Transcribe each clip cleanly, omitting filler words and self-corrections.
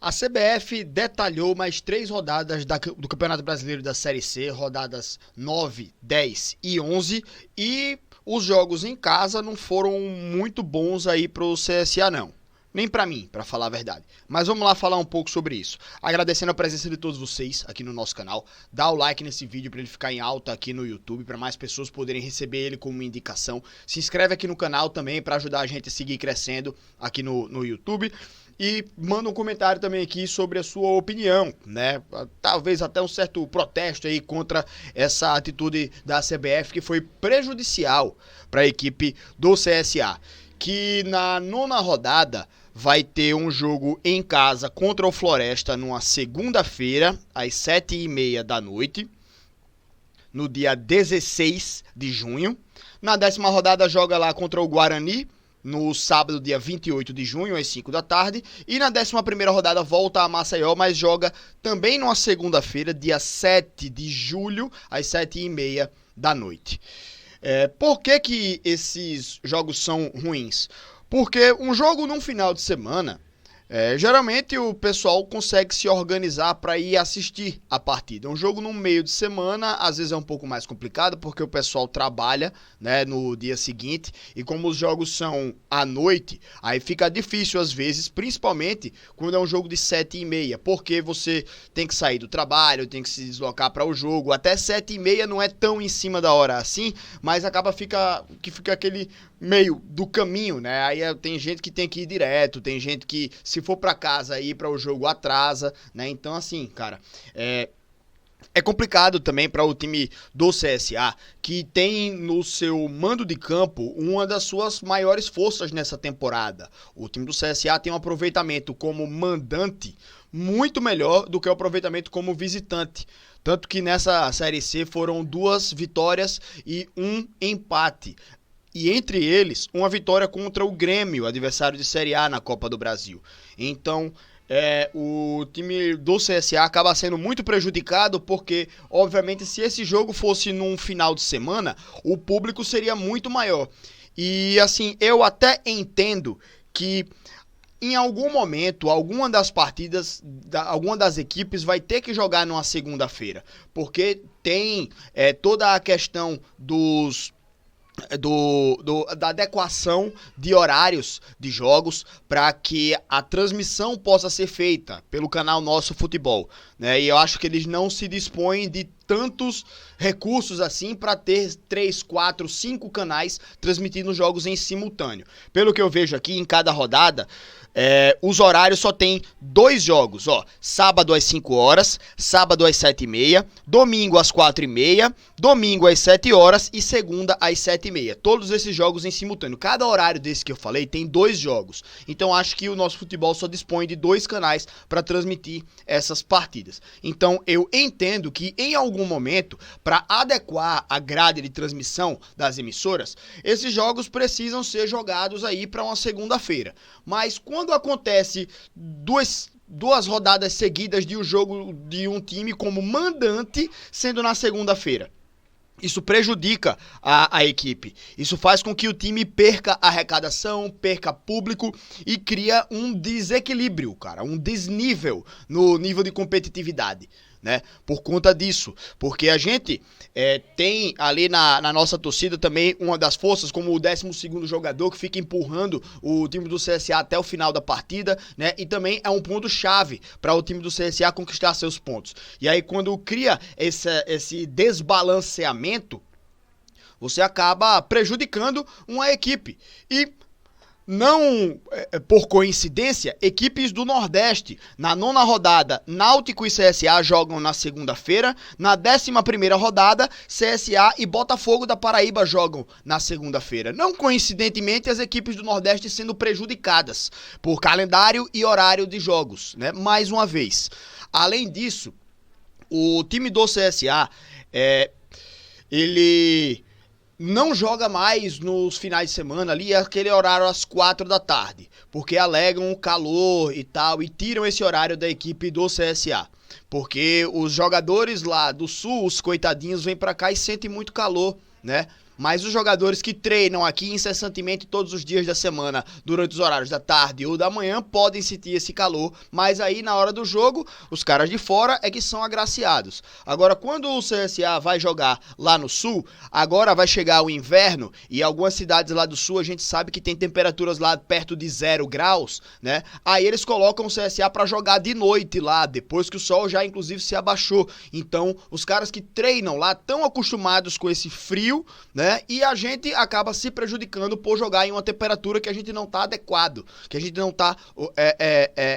A CBF detalhou mais 3 rodadas do Campeonato Brasileiro da Série C, rodadas 9, 10 e 11, e os jogos em casa não foram muito bons aí pro CSA não. Nem pra mim, pra falar a verdade. Mas vamos lá falar um pouco sobre isso. Agradecendo a presença de todos vocês aqui no nosso canal. Dá o like nesse vídeo pra ele ficar em alta aqui no YouTube, pra mais pessoas poderem receber ele como indicação. Se inscreve aqui no canal também pra ajudar a gente a seguir crescendo aqui no YouTube. E manda um comentário também aqui sobre a sua opinião, né? Talvez até um certo protesto aí contra essa atitude da CBF que foi prejudicial para a equipe do CSA. Que na 9ª rodada vai ter um jogo em casa contra o Floresta numa segunda-feira, às 7h30 da noite, no dia 16 de junho. Na 10ª rodada joga lá contra o Guarani, no sábado, dia 28 de junho, às 5 da tarde. E na 11ª rodada volta a Maceió, mas joga também numa segunda-feira, dia 7 de julho, às 7h30 da noite. Por que esses jogos são ruins? Porque um jogo num final de semana, geralmente o pessoal consegue se organizar para ir assistir a partida. Um jogo no meio de semana, às vezes é um pouco mais complicado, porque o pessoal trabalha, né, no dia seguinte, e como os jogos são à noite, aí fica difícil às vezes, principalmente quando é um jogo de 7h30, porque você tem que sair do trabalho, tem que se deslocar para o jogo, até 7h30 não é tão em cima da hora assim, mas fica aquele meio do caminho, né? Aí tem gente que tem que ir direto, tem gente que se for para casa e ir para o jogo atrasa, né? Então assim, cara, é complicado também para o time do CSA, que tem no seu mando de campo uma das suas maiores forças nessa temporada. O time do CSA tem um aproveitamento como mandante muito melhor do que o aproveitamento como visitante. Tanto que nessa Série C foram 2 vitórias e 1 empate. E entre eles, uma vitória contra o Grêmio, adversário de Série A na Copa do Brasil. Então, o time do CSA acaba sendo muito prejudicado porque, obviamente, se esse jogo fosse num final de semana, o público seria muito maior. E, assim, eu até entendo que em algum momento, alguma das partidas, alguma das equipes vai ter que jogar numa segunda-feira. Porque tem toda a questão da adequação de horários de jogos para que a transmissão possa ser feita pelo canal Nosso Futebol, né? E eu acho que eles não se dispõem de tantos recursos assim para ter 3, 4, 5 canais transmitindo jogos em simultâneo. Pelo que eu vejo aqui, em cada rodada, os horários só tem 2 jogos, ó. Sábado às 5 horas, sábado às 7h30, domingo às 4h30, domingo às 7 horas e segunda às 7h30. Todos esses jogos em simultâneo. Cada horário desse que eu falei tem 2 jogos. Então acho que o Nosso Futebol só dispõe de 2 canais para transmitir essas partidas. Então eu entendo que em algum momento, para adequar a grade de transmissão das emissoras, esses jogos precisam ser jogados aí para uma segunda-feira. Mas quando acontece duas rodadas seguidas de um jogo de um time como mandante sendo na segunda-feira, isso prejudica a equipe. Isso faz com que o time perca arrecadação, perca público e cria um desequilíbrio, cara, um desnível no nível de competitividade, né? Por conta disso, porque a gente tem ali na nossa torcida também uma das forças, como o 12º jogador que fica empurrando o time do CSA até o final da partida, né? E também é um ponto chave para o time do CSA conquistar seus pontos. E aí quando cria esse desbalanceamento, você acaba prejudicando uma equipe. E não por coincidência, equipes do Nordeste. Na 9ª rodada, Náutico e CSA jogam na segunda-feira. Na 11ª rodada, CSA e Botafogo da Paraíba jogam na segunda-feira. Não coincidentemente, as equipes do Nordeste sendo prejudicadas por calendário e horário de jogos, né? Mais uma vez. Além disso, o time do CSA, ele não joga mais nos finais de semana ali, aquele horário às 4 da tarde, porque alegam o calor e tal, e tiram esse horário da equipe do CSA. Porque os jogadores lá do Sul, os coitadinhos, vêm pra cá e sentem muito calor, né? Mas os jogadores que treinam aqui incessantemente todos os dias da semana, durante os horários da tarde ou da manhã, podem sentir esse calor, mas aí na hora do jogo, os caras de fora é que são agraciados. Agora, quando o CSA vai jogar lá no sul, agora vai chegar o inverno e algumas cidades lá do sul a gente sabe que tem temperaturas lá perto de 0 graus, né? Aí eles colocam o CSA para jogar de noite lá, depois que o sol já inclusive se abaixou. Então, os caras que treinam lá estão acostumados com esse frio, né? E a gente acaba se prejudicando por jogar em uma temperatura que a gente não está adequado, que a gente não está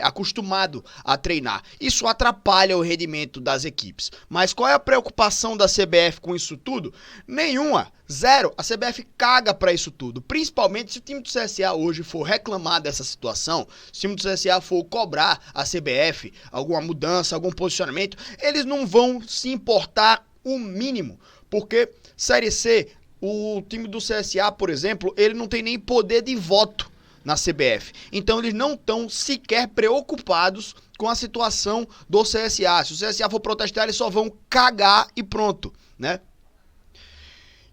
acostumado a treinar. Isso atrapalha o rendimento das equipes. Mas qual é a preocupação da CBF com isso tudo? Nenhuma. Zero. A CBF caga pra isso tudo. Principalmente se o time do CSA hoje for reclamar dessa situação, se o time do CSA for cobrar a CBF alguma mudança, algum posicionamento, eles não vão se importar o mínimo. Porque Série C, o time do CSA, por exemplo, ele não tem nem poder de voto na CBF. Então eles não estão sequer preocupados com a situação do CSA. Se o CSA for protestar, eles só vão cagar e pronto, né?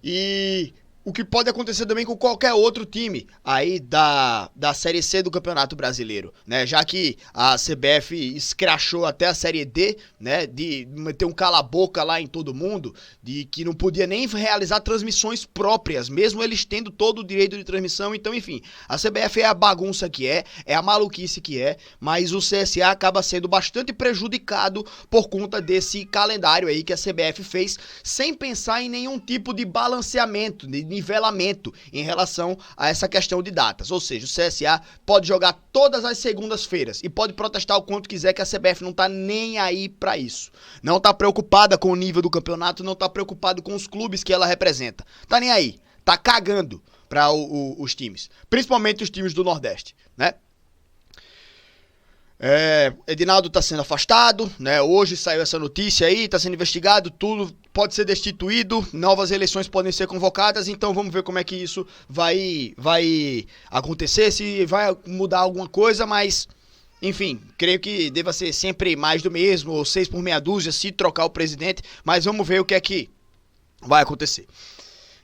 E o que pode acontecer também com qualquer outro time aí da Série C do Campeonato Brasileiro, né? Já que a CBF escrachou até a Série D, né? De meter um cala-boca lá em todo mundo, de que não podia nem realizar transmissões próprias, mesmo eles tendo todo o direito de transmissão. Então, enfim, a CBF é a bagunça que é a maluquice que é, mas o CSA acaba sendo bastante prejudicado por conta desse calendário aí que a CBF fez, sem pensar em nenhum tipo de balanceamento, de nivelamento em relação a essa questão de datas. Ou seja, o CSA pode jogar todas as segundas-feiras e pode protestar o quanto quiser, que a CBF não tá nem aí pra isso. Não tá preocupada com o nível do campeonato, não tá preocupada com os clubes que ela representa. Tá nem aí. Tá cagando pra os times. Principalmente os times do Nordeste, né? Edinaldo está sendo afastado, né? Hoje saiu essa notícia aí, está sendo investigado, tudo pode ser destituído, novas eleições podem ser convocadas, então vamos ver como é que isso vai acontecer, se vai mudar alguma coisa, mas enfim, creio que deva ser sempre mais do mesmo, ou 6 por meia dúzia, se trocar o presidente, mas vamos ver o que é que vai acontecer,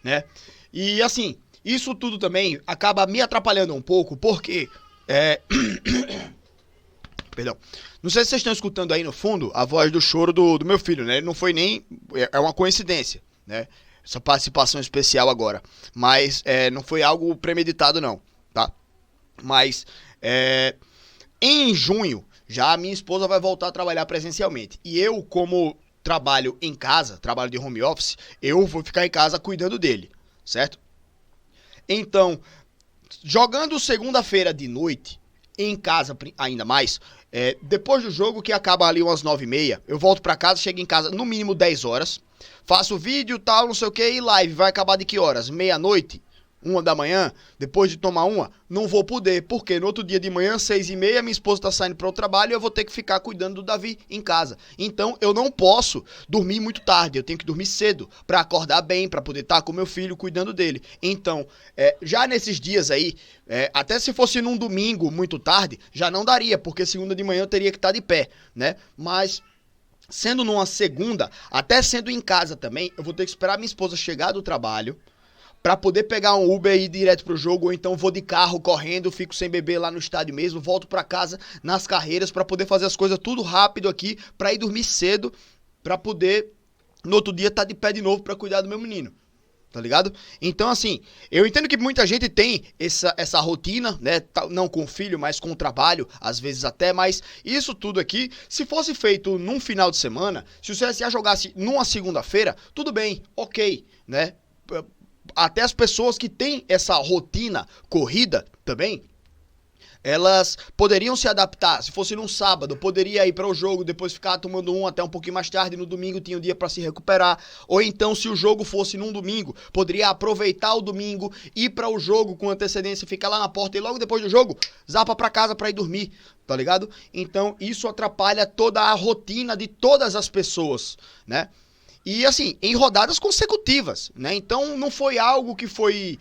né? E assim, isso tudo também acaba me atrapalhando um pouco, porque perdão. Não sei se vocês estão escutando aí no fundo a voz do choro do meu filho, né? Ele não foi nem... É uma coincidência, né? Essa participação especial agora. Mas não foi algo premeditado, não, tá? Mas em junho, já a minha esposa vai voltar a trabalhar presencialmente. E eu, como trabalho em casa, trabalho de home office, eu vou ficar em casa cuidando dele, certo? Então, jogando segunda-feira de noite, em casa ainda mais, depois do jogo, que acaba ali umas 9h30, eu volto pra casa, chego em casa no mínimo 10 horas, faço vídeo, tal, não sei o que, e live vai acabar de que horas? Meia-noite? 1h, depois de tomar uma, não vou poder, porque no outro dia de manhã, 6h30, minha esposa tá saindo para o trabalho e eu vou ter que ficar cuidando do Davi em casa. Então, eu não posso dormir muito tarde, eu tenho que dormir cedo, para acordar bem, para poder estar com meu filho cuidando dele. Então, já nesses dias aí, até se fosse num domingo muito tarde, já não daria, porque segunda de manhã eu teria que estar de pé, né? Mas sendo numa segunda, até sendo em casa também, eu vou ter que esperar minha esposa chegar do trabalho, pra poder pegar um Uber e ir direto pro jogo, ou então vou de carro correndo, fico sem beber lá no estádio mesmo, volto pra casa nas carreiras pra poder fazer as coisas tudo rápido aqui, pra ir dormir cedo, pra poder no outro dia tá de pé de novo pra cuidar do meu menino, tá ligado? Então assim, eu entendo que muita gente tem essa rotina, né, não com o filho, mas com o trabalho, às vezes até, mas isso tudo aqui, se fosse feito num final de semana, se o CSA jogasse numa segunda-feira, tudo bem, ok, né? Até as pessoas que têm essa rotina corrida também, elas poderiam se adaptar. Se fosse num sábado, poderia ir para o jogo, depois ficar tomando até um pouquinho mais tarde, no domingo tinha um dia para se recuperar. Ou então, se o jogo fosse num domingo, poderia aproveitar o domingo, ir para o jogo com antecedência, ficar lá na porta e logo depois do jogo, zapa para casa para ir dormir, tá ligado? Então, isso atrapalha toda a rotina de todas as pessoas, né? E assim, em rodadas consecutivas, né? Então não foi algo que foi...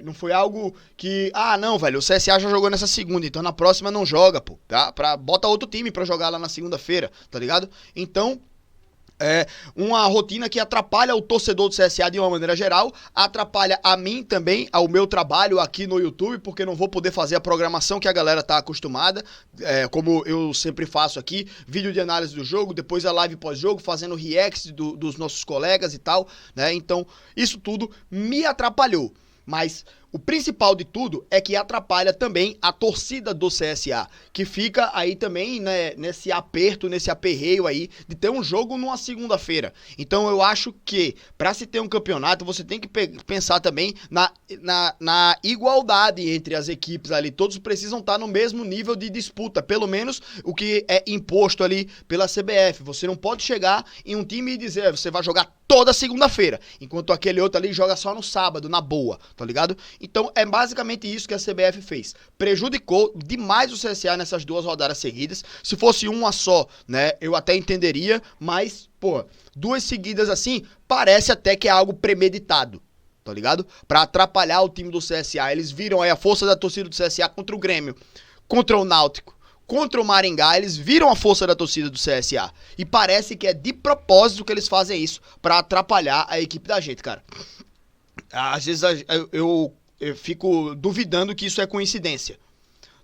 não foi algo que... Ah, não, velho, o CSA já jogou nessa segunda, então na próxima não joga, pô, tá? Bota outro time pra jogar lá na segunda-feira, tá ligado? Então, É uma rotina que atrapalha o torcedor do CSA de uma maneira geral, atrapalha a mim também, ao meu trabalho aqui no YouTube, porque não vou poder fazer a programação que a galera tá acostumada, como eu sempre faço aqui, vídeo de análise do jogo, depois a live pós-jogo, fazendo reacts dos nossos colegas e tal, né? Então, isso tudo me atrapalhou. Mas o principal de tudo é que atrapalha também a torcida do CSA, que fica aí também, né, nesse aperto, nesse aperreio aí de ter um jogo numa segunda-feira. Então eu acho que para se ter um campeonato você tem que pensar também na igualdade entre as equipes ali. Todos precisam estar no mesmo nível de disputa, pelo menos o que é imposto ali pela CBF. Você não pode chegar em um time e dizer você vai jogar toda segunda-feira, enquanto aquele outro ali joga só no sábado, na boa, tá ligado? Então é basicamente isso que a CBF fez. Prejudicou demais o CSA nessas 2 rodadas seguidas. Se fosse uma só, né, eu até entenderia, mas, pô, 2 seguidas assim, parece até que é algo premeditado, tá ligado? Pra atrapalhar o time do CSA. Eles viram aí a força da torcida do CSA contra o Grêmio, contra o Náutico, contra o Maringá, eles viram a força da torcida do CSA. E parece que é de propósito que eles fazem isso, pra atrapalhar a equipe da gente, cara. Às vezes eu fico duvidando que isso é coincidência,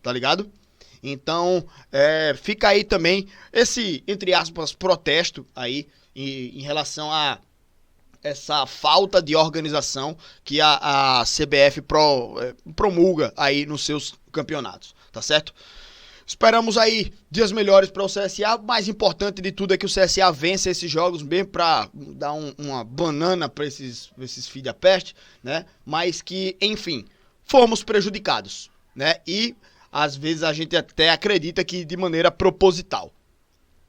tá ligado? Então, fica aí também esse, entre aspas, protesto aí em relação a essa falta de organização que a CBF promulga aí nos seus campeonatos, tá certo? Esperamos aí dias melhores para o CSA. O mais importante de tudo é que o CSA vença esses jogos mesmo para dar uma banana para esses filhos da peste, né? Mas que, enfim, fomos prejudicados, né? E às vezes a gente até acredita que de maneira proposital.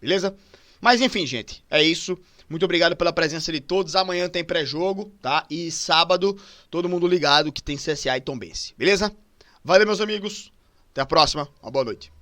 Beleza? Mas enfim, gente, é isso. Muito obrigado pela presença de todos. Amanhã tem pré-jogo, tá? E sábado, todo mundo ligado que tem CSA e Tombense. Beleza? Valeu, meus amigos. Até a próxima. Uma boa noite.